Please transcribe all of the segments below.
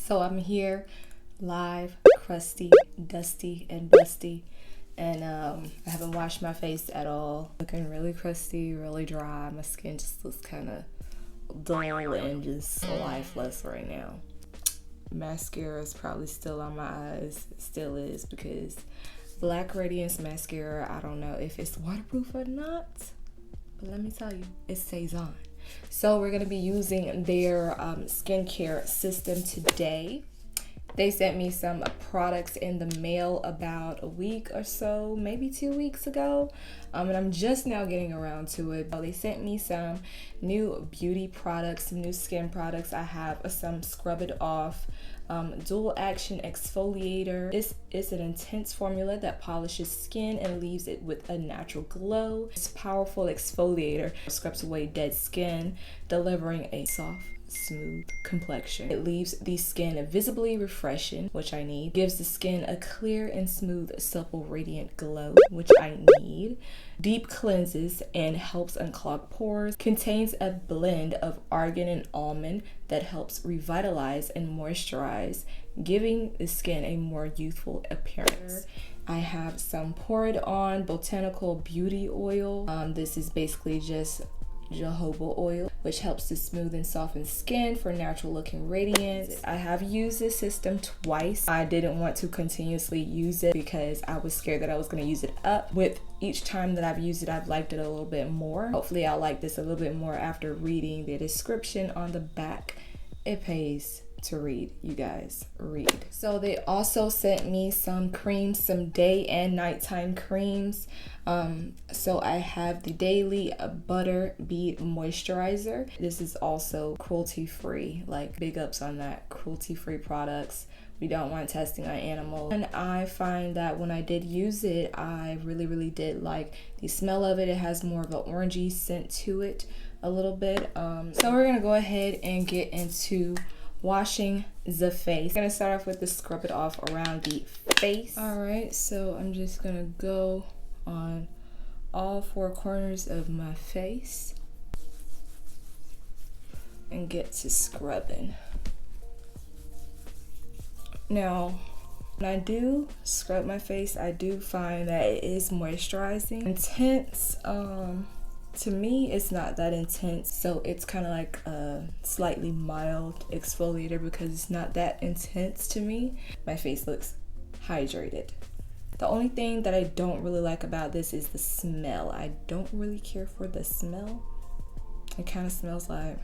So I'm here live, crusty, dusty, and busty. And I haven't washed my face at all. Looking really crusty, really dry. My skin just looks kind of dull and just lifeless right now. Mascara is probably still on my eyes. It still is, because Black Radiance mascara, I don't know if it's waterproof or not, but let me tell you, it stays on. So we're gonna be using their skincare system today. They sent me some products in the mail about a week or so, maybe 2 weeks ago, and I'm just now getting around to it. They sent me some new beauty products, some new skin products. I have some Scrub It Off dual action exfoliator. It's an intense formula that polishes skin and leaves it with a natural glow. This powerful exfoliator scrubs away dead skin, delivering a soft, smooth complexion. It leaves the skin visibly refreshing, which I need. Gives the skin a clear and smooth, supple, radiant glow, which I need. Deep cleanses and helps unclog pores. Contains a blend of argan and almond that helps revitalize and moisturize, giving the skin a more youthful appearance. I have some poured on botanical beauty oil. This is basically just jojoba oil, which helps to smooth and soften skin for natural looking radiance. I have used this system twice. I didn't want to continuously use it because I was scared that I was going to use it up. With each time that I've used it, I've liked it a little bit more. Hopefully I'll like this a little bit more after reading the description on the back. It pays to read, you guys, read. So they also sent me some creams, some day and nighttime creams. So I have the daily butter bead moisturizer. This is also cruelty free, like big ups on that, cruelty free products. We don't want testing on animals. And I find that when I did use it, I really did like the smell of it. It has more of an orangey scent to it a little bit. So we're gonna go ahead and get into washing the face. I'm gonna start off with the Scrub It Off around the face. All right, so I'm just gonna go on all four corners of my face and get to scrubbing. Now, when I do scrub my face, I do find that it is moisturizing. Intense, to me, it's not that intense, so it's kind of like a slightly mild exfoliator because it's not that intense to me. My face looks hydrated. The only thing that I don't really like about this is the smell. I don't really care for the smell. It kind of smells like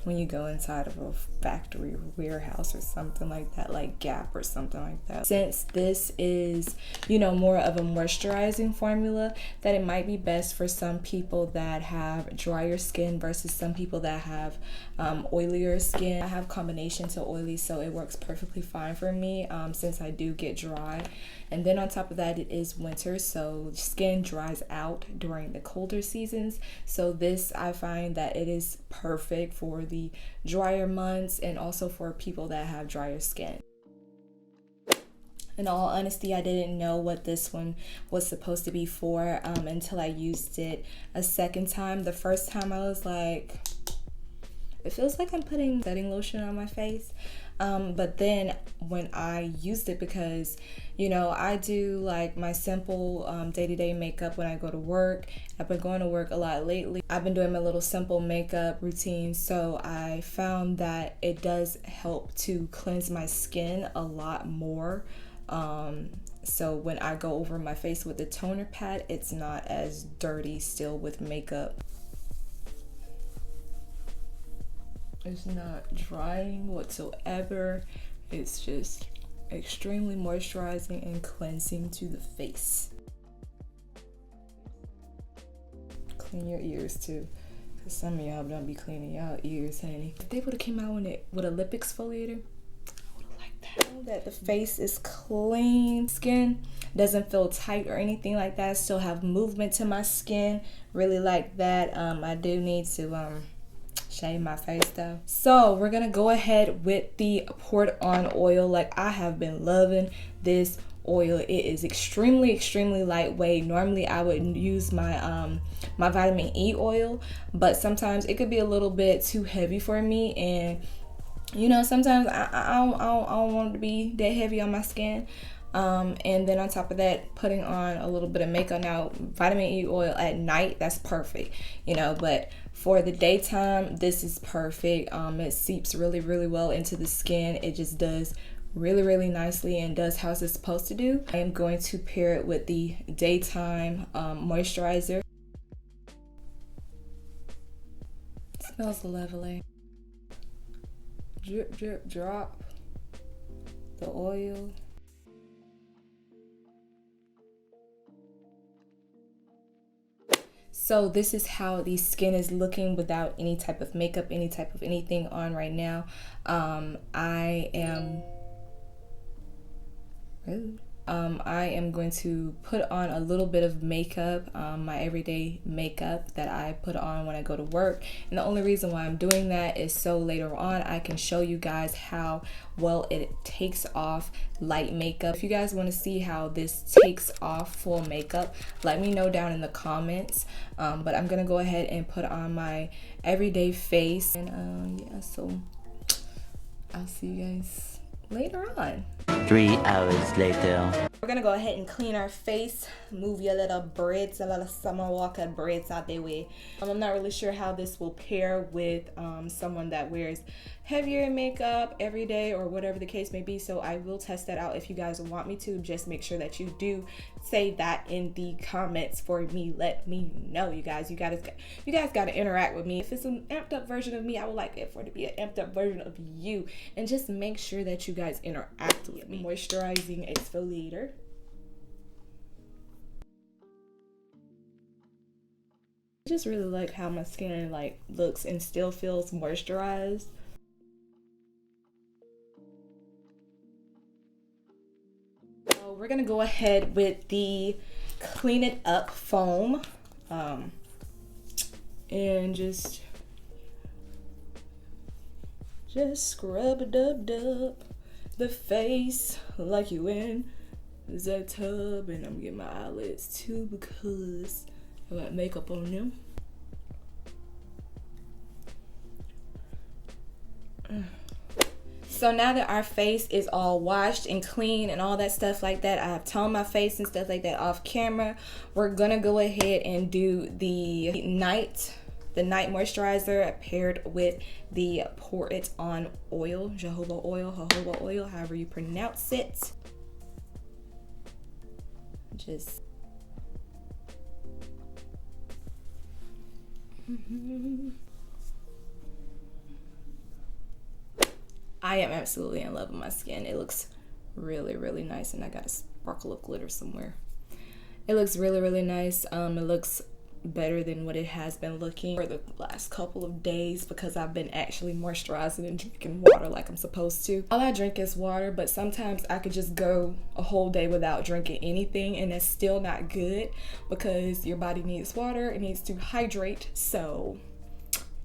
when you go inside of a factory or warehouse or something like that, like Gap or something like that. Since this is, you know, more of a moisturizing formula, that it might be best for some people that have drier skin versus some people that have oilier skin. I have combination to oily, so it works perfectly fine for me since I do get dry. And then on top of that, it is winter, so skin dries out during the colder seasons. So this, I find that it is perfect for the drier months and also for people that have drier skin. In all honesty, I didn't know what this one was supposed to be for until I used it a second time. The first time I was like, it feels like I'm putting setting lotion on my face. But then when I used it, because, you know, I do like my simple day-to-day makeup when I go to work. I've been going to work a lot lately. I've been doing my little simple makeup routine, so I found that it does help to cleanse my skin a lot more. So when I go over my face with the toner pad, it's not as dirty still with makeup. It's not drying whatsoever. It's just extremely moisturizing and cleansing to the face. Clean your ears too, because some of y'all don't be cleaning y'all ears, honey. If they would have came out with a lip exfoliator, I would have liked that. That the face is clean, skin doesn't feel tight or anything like that. Still have movement to my skin. Really like that. I do need to shave my face though. So we're gonna go ahead with the poured on oil. Like, I have been loving this oil. It is extremely lightweight. Normally I would use my my vitamin E oil, but sometimes it could be a little bit too heavy for me, and you know, sometimes I don't want it to be that heavy on my skin. And then on top of that, putting on a little bit of makeup. Now, vitamin E oil at night, that's perfect, you know, but for the daytime, this is perfect. It seeps really, really well into the skin. It just does really, really nicely and does how it's supposed to do. I am going to pair it with the daytime moisturizer. It smells lovely. Drip, drip, drop the oil. So this is how the skin is looking without any type of makeup, any type of anything on right now. I am going to put on a little bit of makeup, my everyday makeup that I put on when I go to work. And the only reason why I'm doing that is so later on I can show you guys how well it takes off light makeup. If you guys want to see how this takes off full makeup, let me know down in the comments. But I'm gonna go ahead and put on my everyday face, and yeah, so I'll see you guys later on. 3 hours later. We're gonna go ahead and clean our face, move your little braids, a little summer walker braids out their way. I'm not really sure how this will pair with someone that wears heavier makeup every day or whatever the case may be, so I will test that out if you guys want me to. Just make sure that you do say that in the comments for me. Let me know, you guys. You guys got to interact with me. If it's an amped up version of me, I would like it for it to be an amped up version of you, and just make sure that you guys interact with me. Moisturizing exfoliator. I just really like how my skin like looks and still feels moisturized. So we're gonna go ahead with the Clean It Up foam, and just scrub it up the face like you in that tub. And I'm getting my eyelids too because I got makeup on them. So now that our face is all washed and clean and all that stuff like that, I have toned my face and stuff like that off camera. We're gonna go ahead and do the night moisturizer paired with the Pour It On oil, jojoba oil, however you pronounce it. Just I am absolutely in love with my skin. It looks really, really nice, and I got a sparkle of glitter somewhere. It looks really, really nice. It looks better than what it has been looking for the last couple of days because I've been actually moisturizing and drinking water like I'm supposed to. All I drink is water, but sometimes I could just go a whole day without drinking anything, and that's still not good because your body needs water. It needs to hydrate. So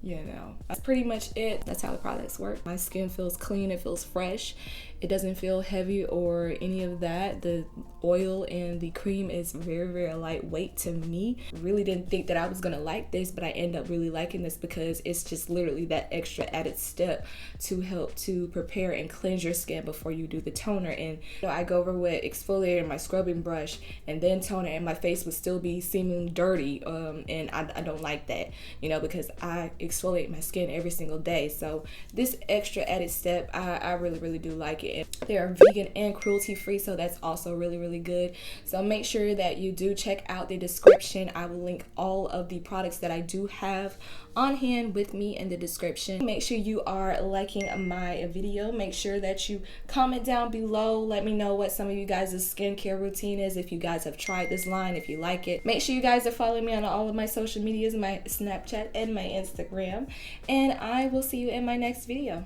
you know, that's pretty much it. That's how the products work. My skin feels clean, it feels fresh, it doesn't feel heavy or any of that. The oil and the cream is very, very lightweight to me. Really didn't think that I was gonna like this, but I end up really liking this because it's just literally that extra added step to help to prepare and cleanse your skin before you do the toner. And you know, I go over with exfoliator, my scrubbing brush, and then toner, and my face would still be seeming dirty, and I don't like that, you know, because I exfoliate my skin every single day. So this extra added step, I really, really do like it. They are vegan and cruelty free, so that's also really, really good. So make sure that you do check out the description. I will link all of the products that I do have on hand with me in the description. Make sure you are liking my video. Make sure that you comment down below. Let me know what some of you guys' skincare routine is, if you guys have tried this line, if you like it. Make sure you guys are following me on all of my social medias, my Snapchat and my Instagram. And I will see you in my next video.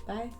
Bye.